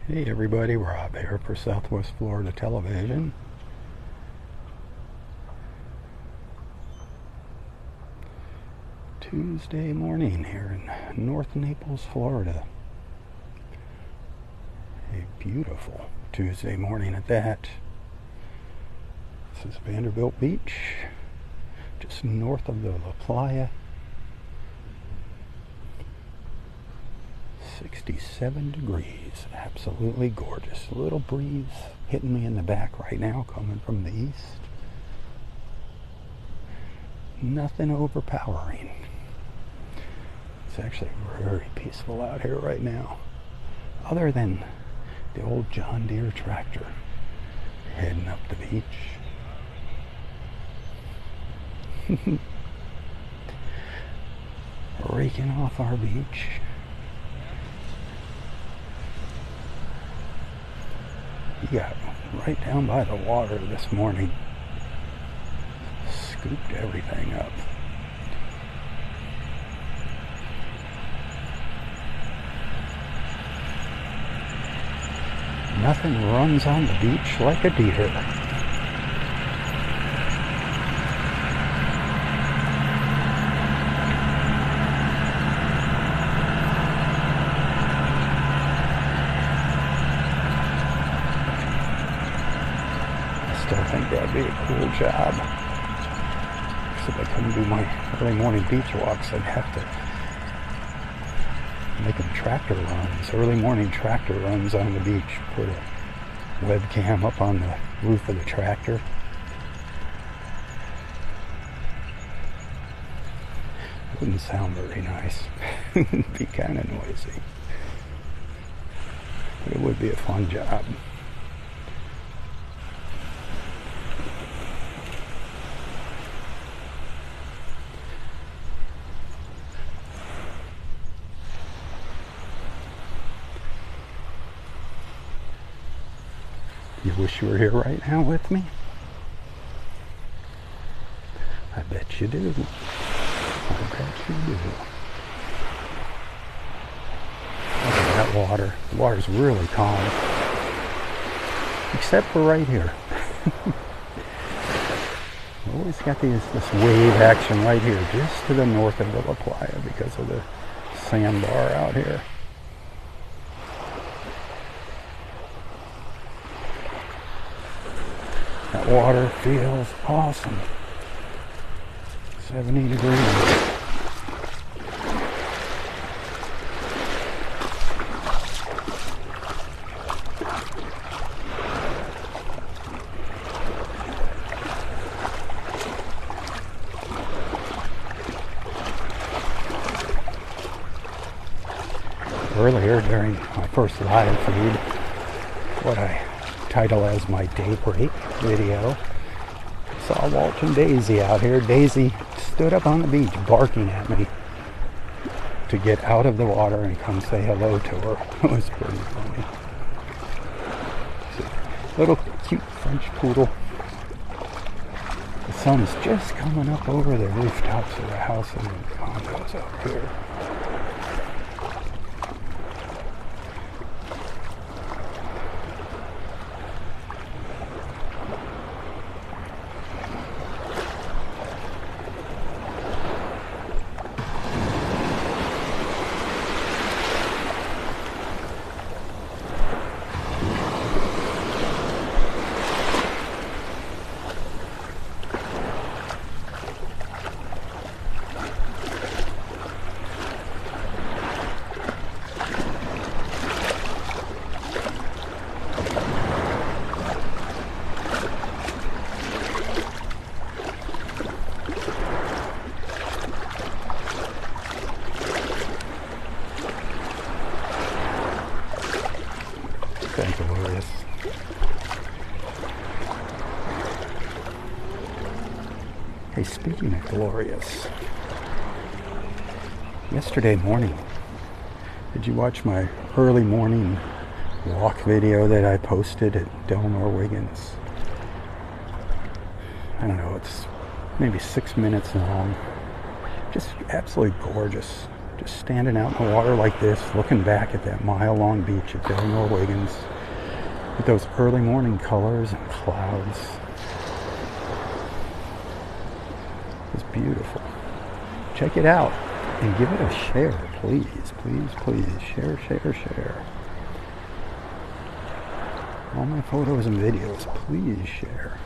Hey everybody, Rob here for Southwest Florida Television. Tuesday morning here in North Naples, Florida. A beautiful Tuesday morning at that. This is Vanderbilt Beach, just north of the La Playa. 67 degrees, absolutely gorgeous. A little breeze hitting me in the back right now, coming from the east. Nothing overpowering. It's actually very peaceful out here right now, other than the old John Deere tractor heading up the beach. Raking off our beach. He got right down by the water this morning. Scooped everything up. Nothing runs on the beach like a deer. Still think that'd be a cool job. So if I couldn't do my early morning beach walks, I'd have to make them tractor runs, early morning tractor runs on the beach. Put a webcam up on the roof of the tractor. It wouldn't sound very nice. It'd be kind of noisy. But it would be a fun job. You wish you were here right now with me? I bet you do. I bet you do. Look at that water. The water's really calm. Except for right here. Always got this wave action right here, just to the north of the La Playa because of the sandbar out here. That water feels awesome. 70 degrees. Earlier during my first live feed, what I title as my daybreak video, saw Walt and Daisy out here. Daisy stood up on the beach barking at me to get out of the water and come say hello to her. It was pretty funny. Little cute French poodle. The sun's just coming up over the rooftops of the house and the condos out here. Glorious. Hey, speaking of glorious, yesterday morning, did you watch my early morning walk video that I posted at Delmar Wiggins? I don't know, it's maybe 6 minutes long. Just absolutely gorgeous. just standing out in the water like this, looking back at that mile-long beach at Del Norwegians with those early morning colors and clouds. It's beautiful. Check it out and give it a share, please, please, please. Share, share, share. All my photos and videos, please share.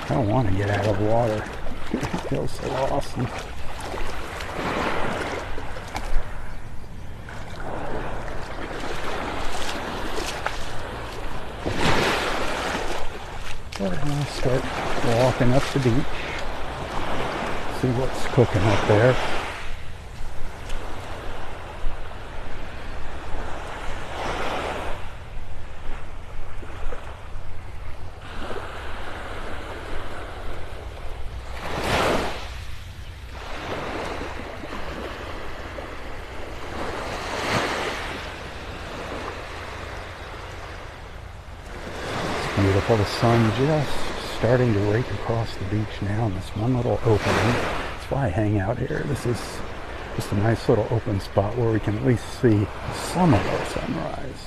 I don't want to get out of the water. It feels so awesome. But I'm going to start walking up the beach. See what's cooking up there. Beautiful. The sun just starting to rake across the beach now in this one little opening. That's why I hang out here. This is just a nice little open spot where we can at least see some of our sunrise.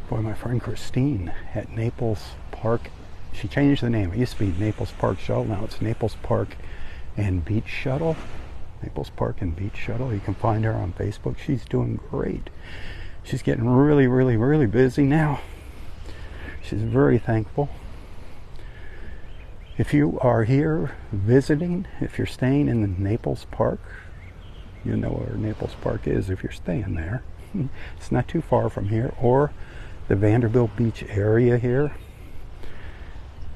Boy, my friend Christine at Naples Park, she changed the name. It used to be Naples Park Shuttle. Now it's Naples Park and Beach Shuttle. Naples Park and Beach Shuttle. You can find her on Facebook. She's doing great. She's getting really, really, really busy now. She's very thankful. If you are here visiting, if you're staying in the Naples Park, you know where Naples Park is if you're staying there. It's not too far from here. Or the Vanderbilt Beach area here.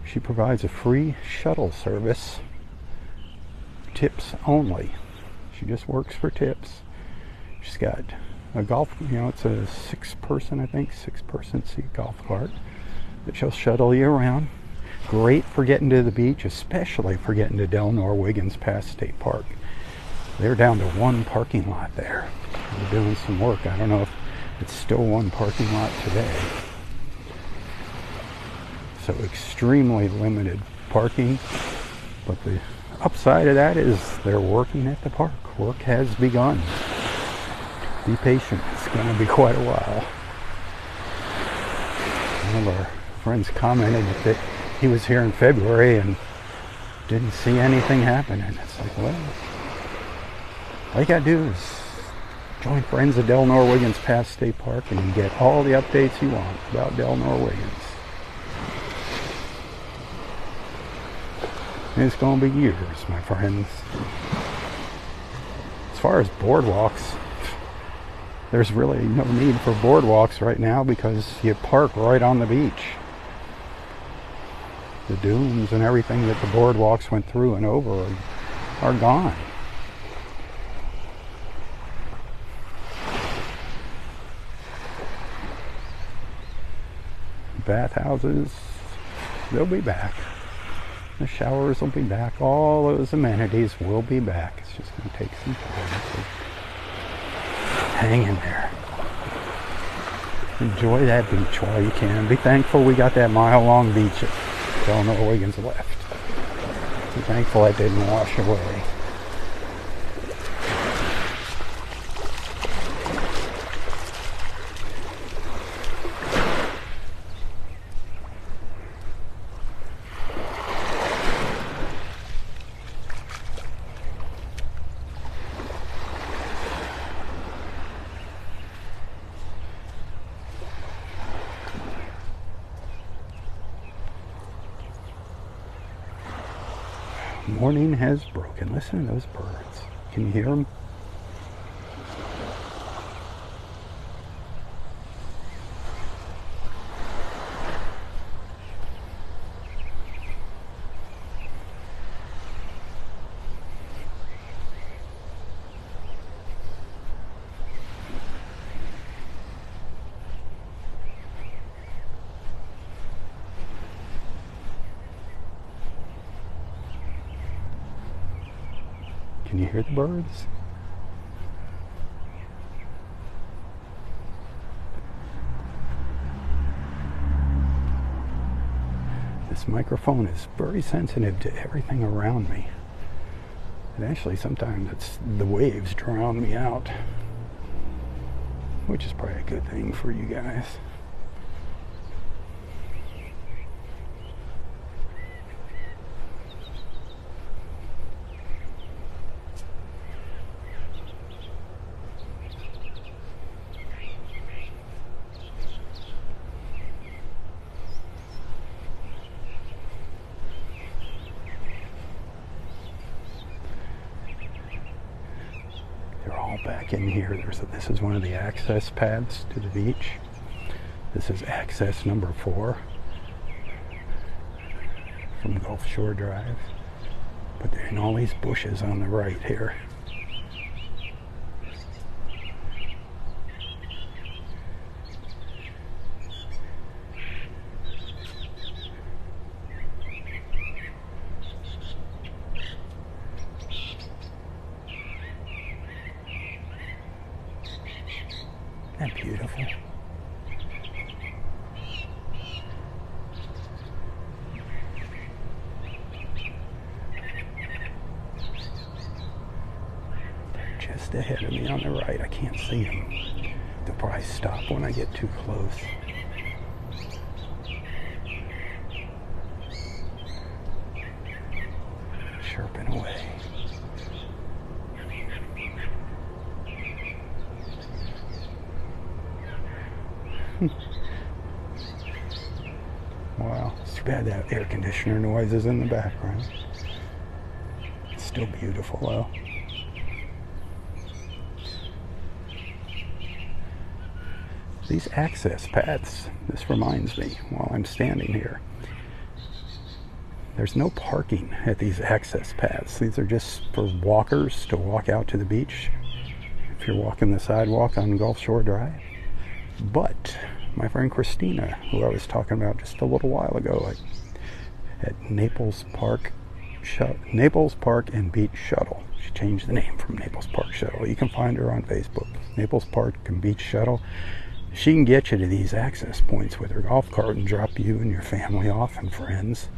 She provides a free shuttle service, tips only. She just works for tips. She's got a golf, it's a six-person seat golf cart that she'll shuttle you around. Great for getting to the beach, especially for getting to Del Norwegians past State Park. They're down to one parking lot there. They're doing some work. I don't know if it's still one parking lot today. So extremely limited parking. But the upside of that is they're working at the park. Work has begun. Be patient. It's going to be quite a while. One of our friends commented that he was here in February and didn't see anything happen. And it's like, well, all you got to do is join Friends of Del Norwegians past State Park and you get all the updates you want about Del Norwegians. It's going to be years, my friends. As far as boardwalks, there's really no need for boardwalks right now because you park right on the beach. The dunes and everything that the boardwalks went through and over are gone. Bathhouses, they'll be back. The showers will be back. All those amenities will be back. It's just going to take some time. So hang in there. Enjoy that beach while you can. Be thankful we got that mile-long beach at Del Norwegians left. Be thankful that didn't wash away. Morning has broken. Listen to those birds. Can you hear them? Can you hear the birds? This microphone is very sensitive to everything around me. And actually sometimes it's the waves drown me out, which is probably a good thing for you guys. Back in here, this is one of the access paths to the beach. This is access number 4 from Gulf Shore Drive. But they're in all these bushes on the right here. Isn't that beautiful? They're just ahead of me on the right. I can't see them. They'll probably stop when I get too close. Chirping away. Wow, it's too bad that air conditioner noise is in the background. It's still beautiful though. These access paths, this reminds me while I'm standing here. There's no parking at these access paths. These are just for walkers to walk out to the beach if you're walking the sidewalk on Gulf Shore Drive. But my friend Christina, who I was talking about just a little while ago at Naples Park and Beach Shuttle. She changed the name from Naples Park Shuttle. You can find her on Facebook. Naples Park and Beach Shuttle. She can get you to these access points with her golf cart and drop you and your family off and friends.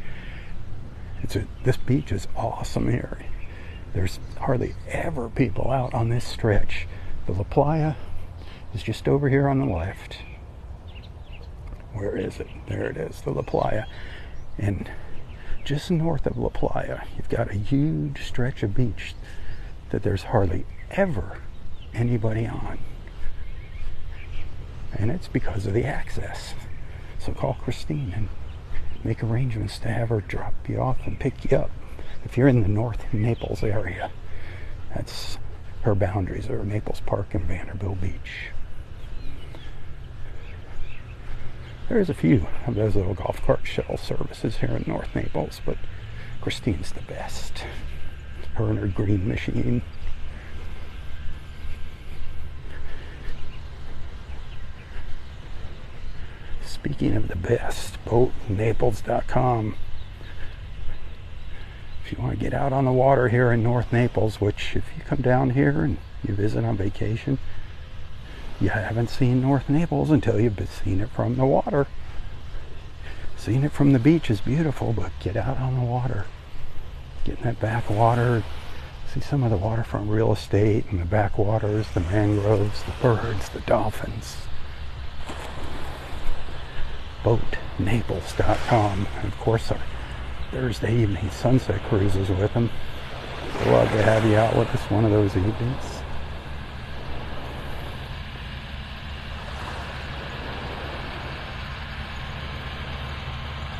This beach is awesome here. There's hardly ever people out on this stretch. The La Playa is just over here on the left. Where is it? There it is, the La Playa. And just north of La Playa, you've got a huge stretch of beach that there's hardly ever anybody on. And it's because of the access. So call Christine and make arrangements to have her drop you off and pick you up. If you're in the North Naples area, that's her boundaries are Naples Park and Vanderbilt Beach. There's a few of those little golf cart shuttle services here in North Naples, but Christine's the best. Her and her green machine. Speaking of the best, boatnaples.com. If you want to get out on the water here in North Naples, which if you come down here and you visit on vacation, you haven't seen North Naples until you've seen it from the water. Seeing it from the beach is beautiful, but get out on the water. Get in that backwater. See some of the waterfront real estate and the backwaters, the mangroves, the birds, the dolphins. BoatNaples.com. And of course, our Thursday evening sunset cruises with them. We'd love to have you out with us one of those evenings.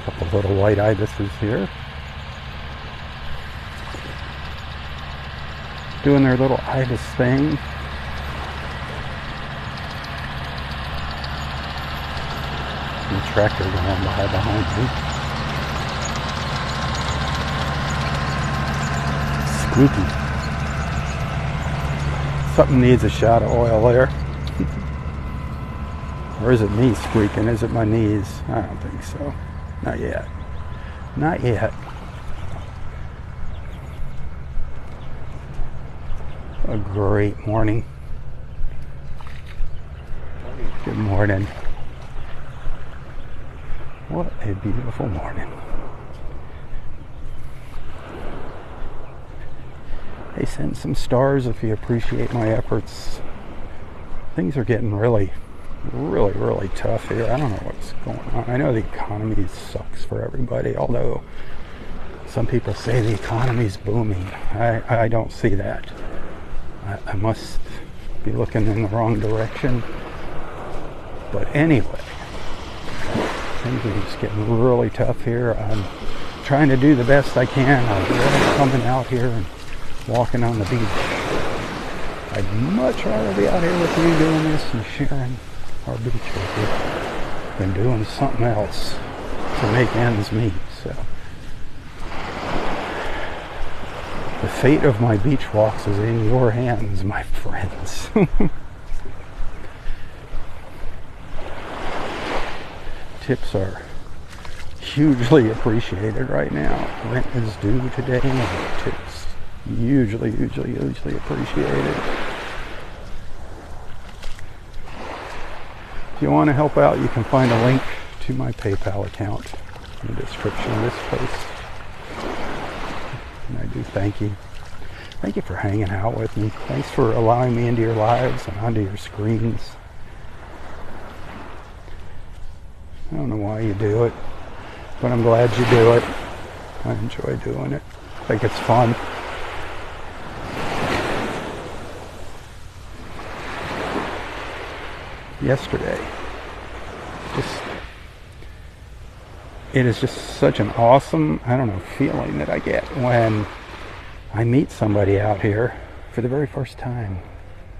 A couple little white ibises here. doing their little ibis thing. The tractor going by behind me. Squeaky. Something needs a shot of oil there. Or is it me squeaking? Is it my knees? I don't think so. Not yet. Not yet. A great morning. Good morning. What a beautiful morning. Hey, send some stars if you appreciate my efforts. Things are getting really tough here. I don't know what's going on. I know the economy sucks for everybody, although some people say the economy's booming. I don't see that. I must be looking in the wrong direction. But anyway, things are just getting really tough here. I'm trying to do the best I can. I'm really coming out here and walking on the beach. I'd much rather be out here with you doing this and sharing our beach with you than doing something else to make ends meet. So the fate of my beach walks is in your hands, my friends. Tips are hugely appreciated right now. Rent is due today, and tips hugely appreciated. If you want to help out, you can find a link to my PayPal account in the description of this post. And I do thank you. Thank you for hanging out with me. Thanks for allowing me into your lives and onto your screens. I don't know why you do it, but I'm glad you do it. I enjoy doing it. I think it's fun. Yesterday, it is just such an awesome, feeling that I get when I meet somebody out here for the very first time.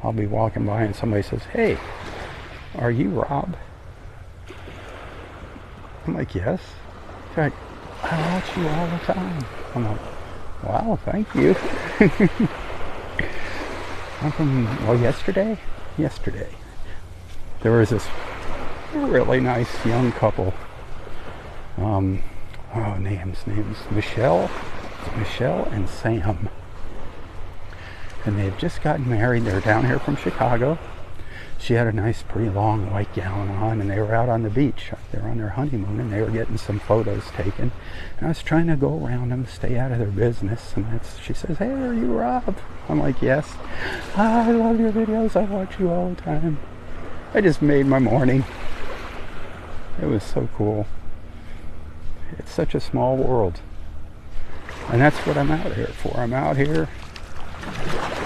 I'll be walking by and somebody says, "Hey, are you Robb?" I'm like, "Yes." They're like, "I watch you all the time." I'm like, "Wow, thank you." I'm from, yesterday, there was this really nice young couple. Names, Michelle and Sam. And they had just gotten married. They're down here from Chicago. She had a nice, pretty long white gown on, and they were out on the beach. They were on their honeymoon, and they were getting some photos taken. And I was trying to go around them, stay out of their business. And she says, "Hey, are you Robb?" I'm like, "Yes." "I love your videos. I watch you all the time." I just made my morning. It was so cool. It's such a small world. And that's what I'm out here for. I'm out here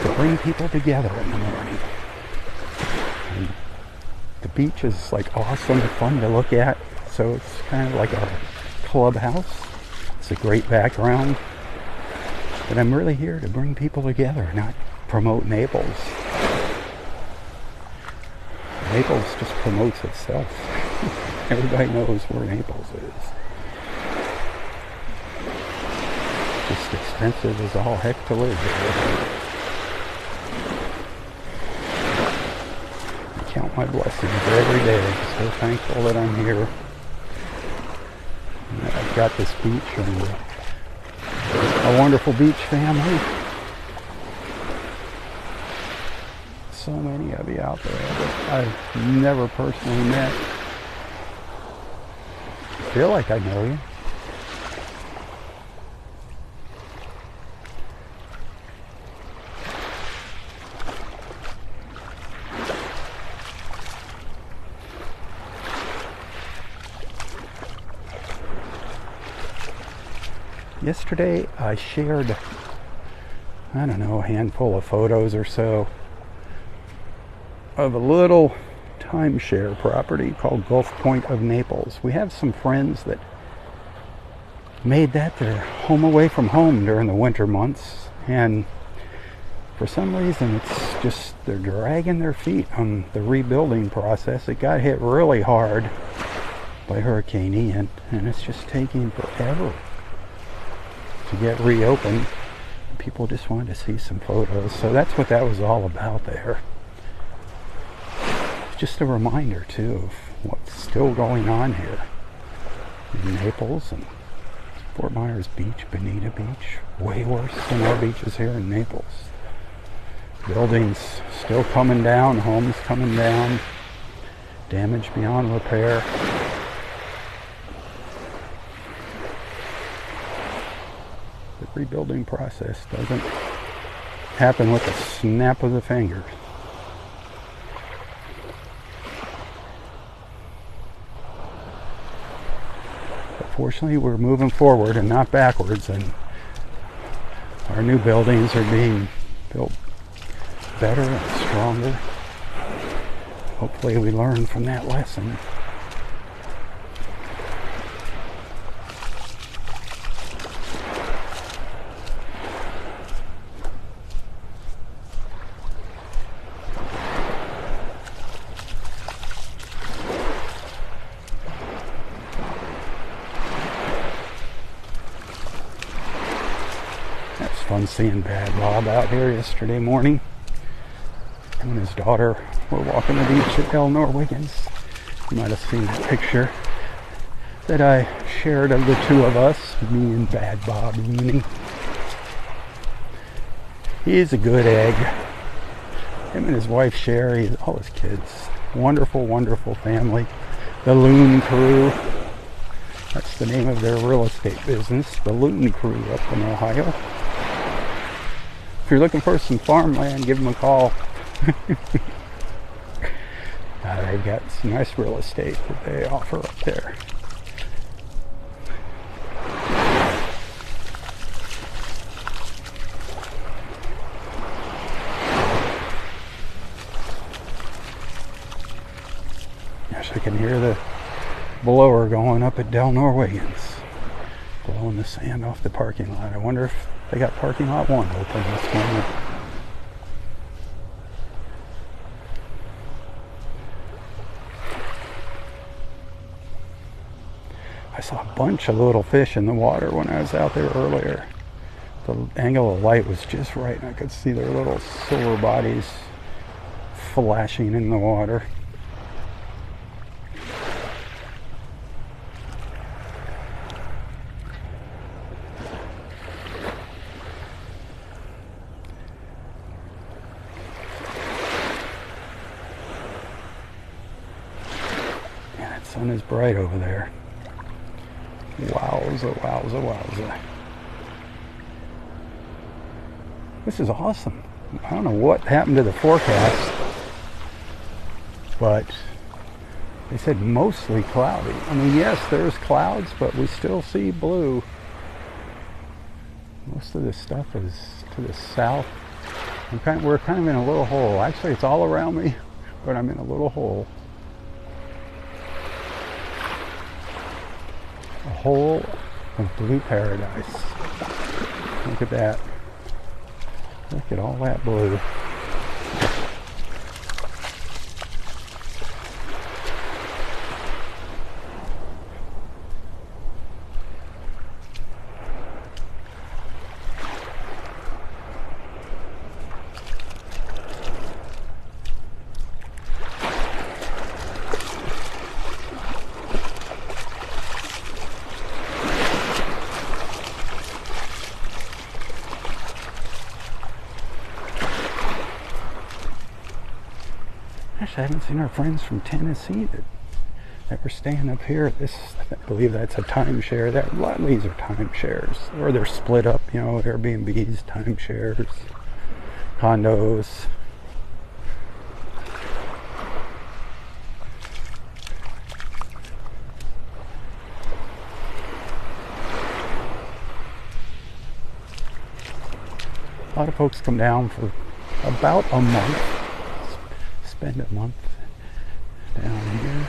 to bring people together in the morning. And the beach is awesome, fun to look at. So it's kind of like a clubhouse. It's a great background. But I'm really here to bring people together, not promote Naples. Naples just promotes itself. Everybody knows where Naples is. Just expensive as all heck to live here. I count my blessings every day. I'm so thankful that I'm here. And that I've got this beach and a wonderful beach family. So many of you out there that I've never personally met. I feel like I know you. Yesterday I shared, a handful of photos or so of a little timeshare property called Gulf Point of Naples. We have some friends that made that their home away from home during the winter months, and for some reason it's just they're dragging their feet on the rebuilding process. It got hit really hard by Hurricane Ian, and it's just taking forever to get reopened. People just wanted to see some photos, so that's what that was all about there. Just a reminder too of what's still going on here in Naples and Fort Myers Beach, Bonita Beach, way worse than our beaches here in Naples. Buildings still coming down, homes coming down, damage beyond repair. The rebuilding process doesn't happen with a snap of the fingers. Fortunately, we're moving forward and not backwards, and our new buildings are being built better and stronger. Hopefully we learn from that lesson. Fun seeing Bad Robb out here yesterday morning. Him and his daughter were walking the beach at Del Norwiggins. You might have seen that picture that I shared of the two of us, me and Bad Bob Looney. He's a good egg. Him and his wife Sherry, all his kids. Wonderful, wonderful family. The Loon Crew. That's the name of their real estate business. The Loon Crew up in Ohio. If you're looking for some farmland, give them a call. They've got some nice real estate that they offer up there. Yes, I can hear the blower going up at Del Norwiggins, blowing the sand off the parking lot. I wonder if they got parking lot 1 open this morning. I saw a bunch of little fish in the water when I was out there earlier. The angle of light was just right, and I could see their little silver bodies flashing in the water. Sun is bright over there. Wowza, wowza, wowza. This is awesome. I don't know what happened to the forecast, but they said mostly cloudy. I mean, yes, there's clouds, but we still see blue. Most of this stuff is to the south. We're kind of in a little hole. Actually, it's all around me, but I'm in a little hole. A hole of blue paradise. Look at that. Look at all that blue. I haven't seen our friends from Tennessee that were staying up here. I believe that's a timeshare. A lot of these are timeshares, or they're split up. You know, Airbnbs, timeshares, condos. A lot of folks come down for about a month. Spend a month down here.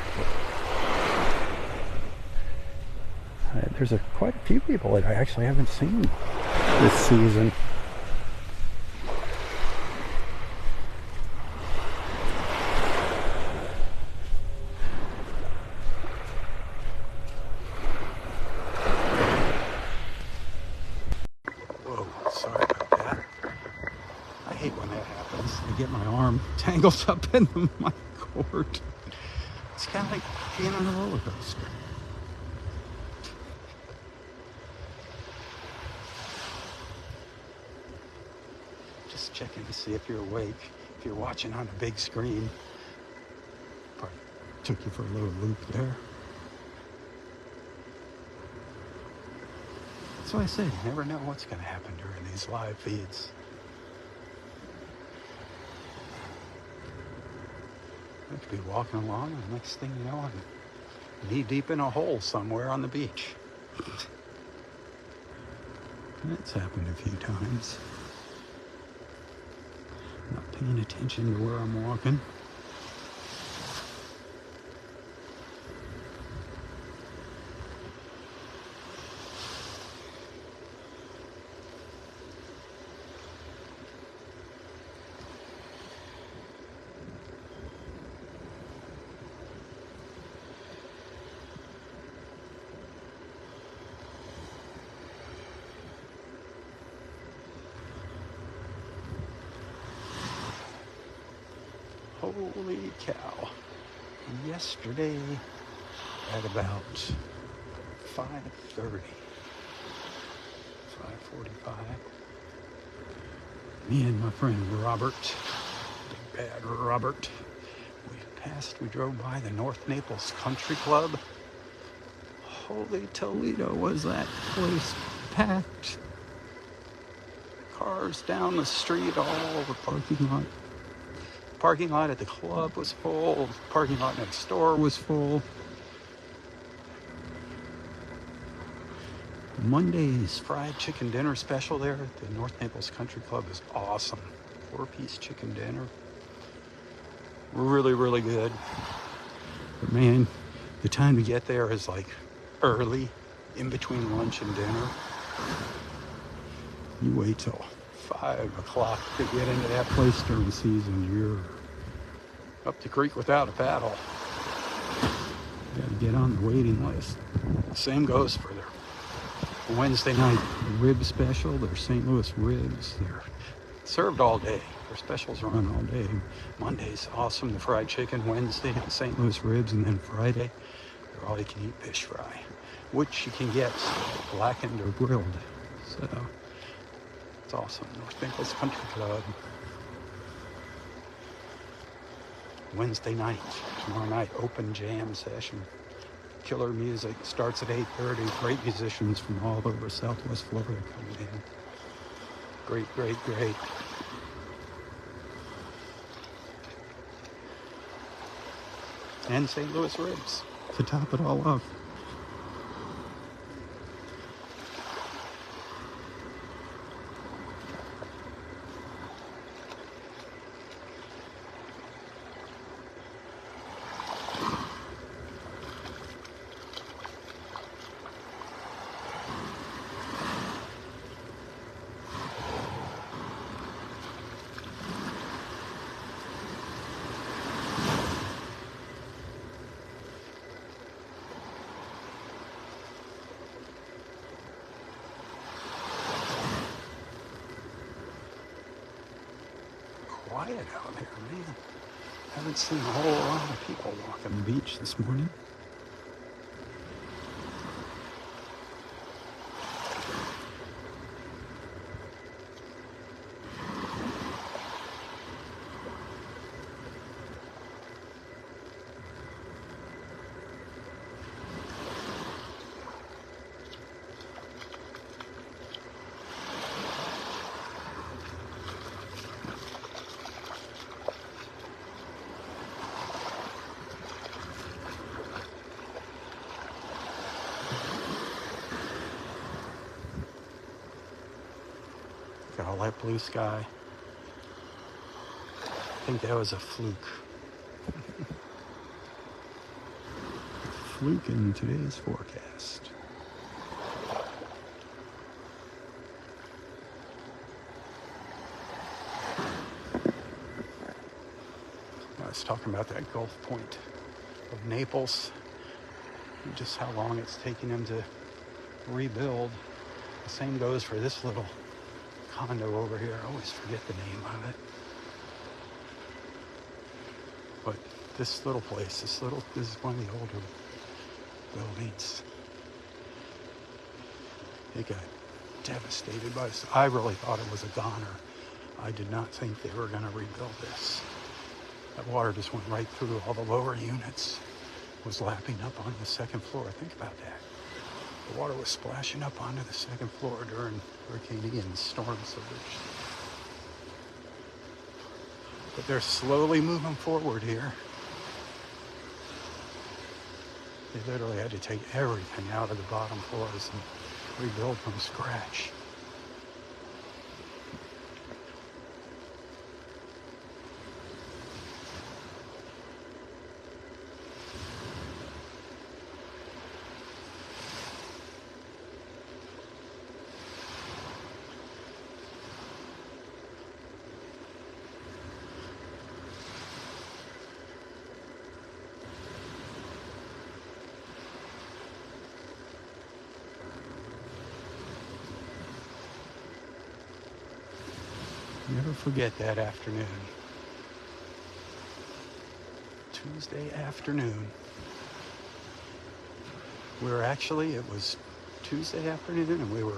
There's quite a few people that I actually haven't seen this season. arm tangled up in my cord. It's kind of like being on a roller coaster. Just checking to see if you're awake. If you're watching on a big screen, probably took you for a little loop there. That's why I say you never know what's going to happen during these live feeds. I could be walking along, and the next thing you know, I'm knee deep in a hole somewhere on the beach. That's happened a few times. Not paying attention to where I'm walking. Holy cow. Yesterday at about 5:30, 5:45, me and my friend Robert, big bad Robert, we drove by the North Naples Country Club. Holy Toledo, was that place packed. Cars down the street, all the parking lot. Parking lot at the club was full. The parking lot next door was full. Monday's fried chicken dinner special there at the North Naples Country Club is awesome. 4-piece chicken dinner. Really, really good. But man, the time to get there is like early, in between lunch and dinner. You wait till 5 o'clock to get into that place during season, you're up the creek without a paddle. You gotta get on the waiting list. Same goes for their Wednesday night rib special, their St. Louis ribs. They're served all day. Their specials run all day. Monday's awesome, the fried chicken. Wednesday, St. Louis ribs. And then Friday, they're all you can eat fish fry, which you can get blackened or grilled. So it's awesome. North Naples Country Club. Wednesday night, tomorrow night, open jam session. Killer music. Starts at 8:30. Great musicians from all over Southwest Florida coming in. Great, great, great. And St. Louis ribs to top it all off. Quiet out here, man. Haven't seen a whole lot of people walking the beach this morning. Got all that blue sky. I think that was a fluke. Fluke in today's forecast. I was talking about that Gulf Point of Naples, and just how long it's taking them to rebuild. The same goes for this little condo over here. I always forget the name of it. this little place, this is one of the older buildings. It got devastated by this. I really thought it was a goner. I did not think they were going to rebuild this. That water just went right through all the lower units, was lapping up on the second floor. Think about that. The water was splashing up onto the second floor during Hurricane Ian's storm surge. But they're slowly moving forward here. They literally had to take everything out of the bottom floors and rebuild from scratch. Never forget that afternoon. Tuesday afternoon. It was Tuesday afternoon, and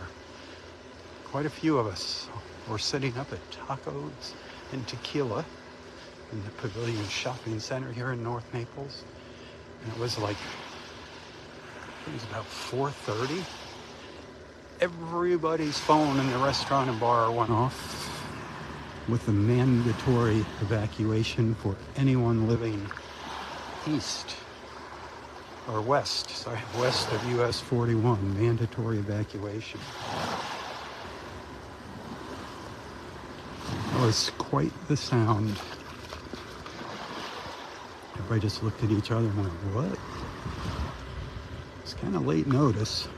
quite a few of us were sitting up at Tacos and Tequila in the Pavilion Shopping Center here in North Naples. And it was about 4:30. Everybody's phone in the restaurant and bar went off with the mandatory evacuation for anyone living west of US 41, mandatory evacuation. It was quite the sound. Everybody just looked at each other and went, what? It's kind of late notice.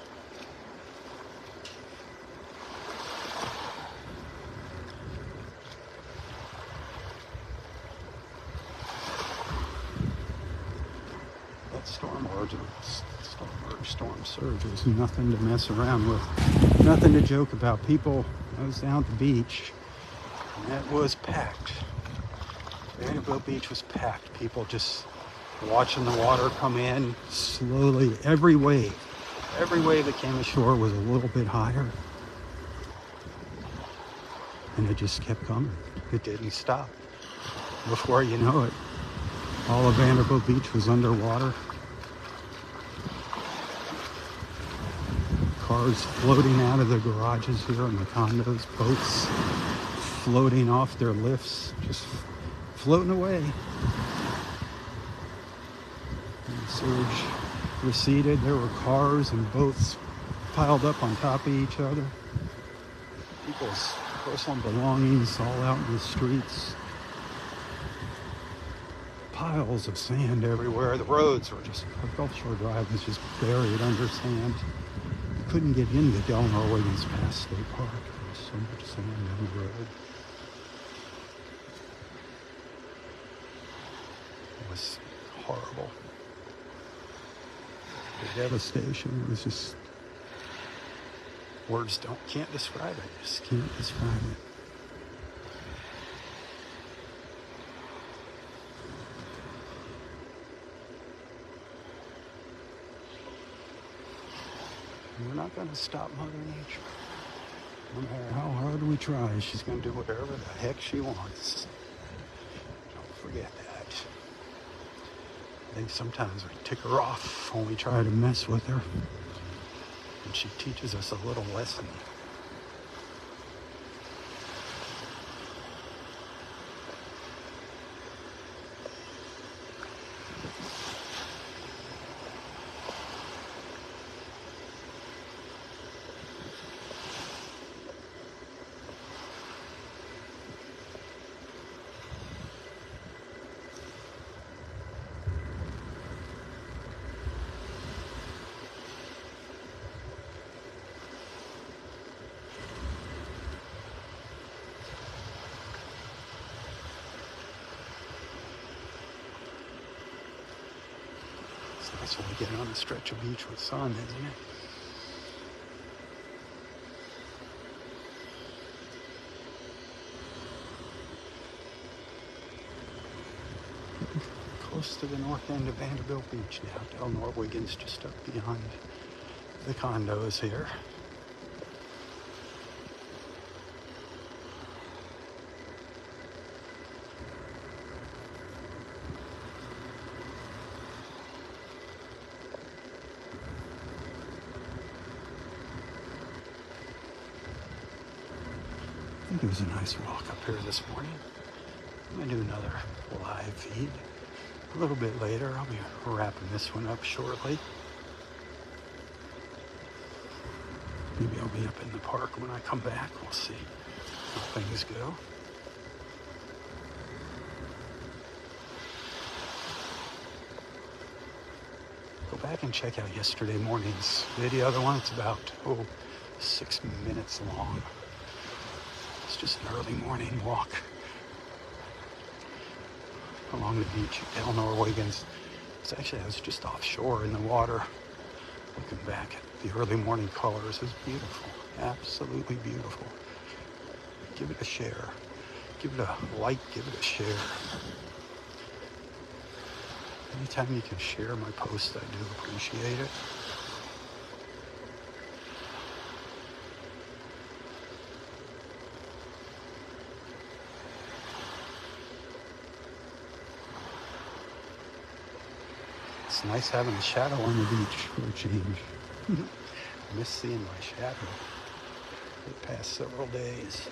Storm surge was nothing to mess around with, nothing to joke about. People, I was down at the beach, and it was packed. Vanderbilt Beach was packed. People just watching the water come in slowly. Every wave that came ashore was a little bit higher, and it just kept coming. It didn't stop. Before you know it, all of Vanderbilt Beach was underwater. Cars floating out of the garages here in the condos, boats floating off their lifts, just floating away. When the surge receded, there were cars and boats piled up on top of each other. People's personal belongings all out in the streets. Piles of sand everywhere. The roads were Gulf Shore Drive was just buried under sand. Couldn't get into Delmar Wiggins Pass State Park. There was so much sand on the road. It was horrible. The devastation was just, words can't describe it. Just can't describe it. We're not going to stop Mother Nature. No matter how hard we try, she's going to do whatever the heck she wants. Don't forget that. I think sometimes we tick her off when we try to mess with her. And she teaches us a little lesson. That's when we get on a stretch of beach with sun, isn't it? Close to to the north end of Vanderbilt Beach now. Del Norwegian's just up beyond the condos here. I think it was a nice walk up here this morning. I'm going to do another live feed a little bit later. I'll be wrapping this one up shortly. Maybe I'll be up in the park when I come back. We'll see how things go. Go back and check out yesterday morning's video. The one that's about 6 minutes long. It's just an early morning walk along the beach at Del Norwegian's. I was just offshore in the water. Looking back at the early morning colors, is beautiful, absolutely beautiful. Give it a share, give it a like, give it a share. Anytime you can share my post, I do appreciate it. It's nice having a shadow on the beach for a change. I miss seeing my shadow for the past several days.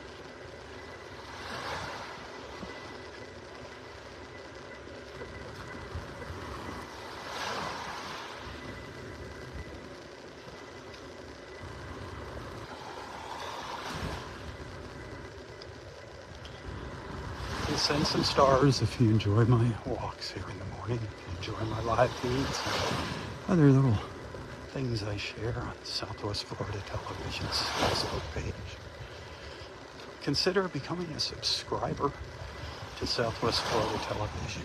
Send some stars if you enjoy my walks here in the morning, if you enjoy my live feeds, other little things I share on Southwest Florida Television's Facebook page. Consider becoming a subscriber to Southwest Florida Television,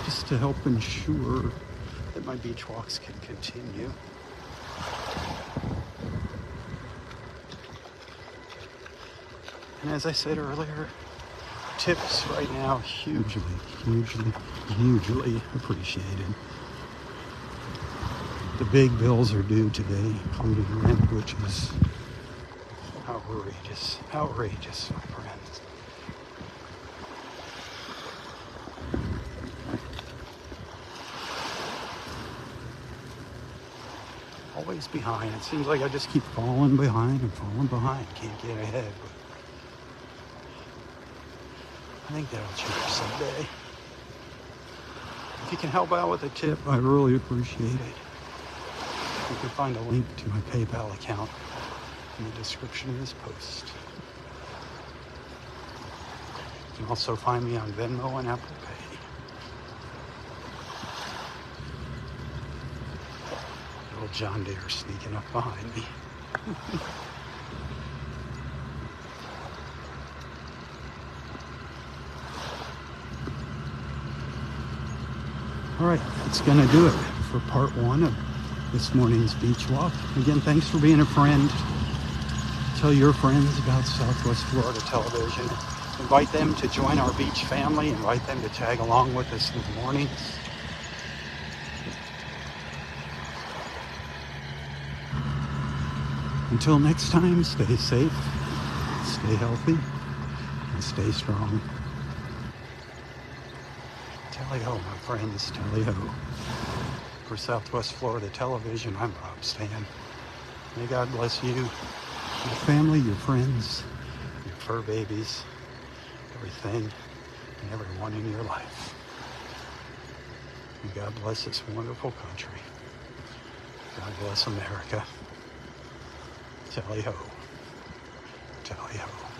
just to help ensure that my beach walks can continue. And as I said earlier, tips right now hugely appreciated. The big bills are due today, including rent, which is outrageous, my friends. Always behind. It seems like I just keep falling behind. Can't get ahead. But I think that'll change someday. If you can help out with a tip, I really appreciate it. You can find a link to my PayPal account in the description of this post. You can also find me on Venmo and Apple Pay. Little John Deere sneaking up behind me. All right, that's going to do it for part one of this morning's beach walk. Again, thanks for being a friend. Tell your friends about Southwest Florida Television. Invite them to join our beach family. Invite them to tag along with us in the mornings. Until next time, stay safe, stay healthy, and stay strong. Tally-ho, my friends, tally-ho. For Southwest Florida Television, I'm Robb Stan. May God bless you, your family, your friends, your fur babies, everything and everyone in your life. May God bless this wonderful country. God bless America. Tally-ho. Tally-ho.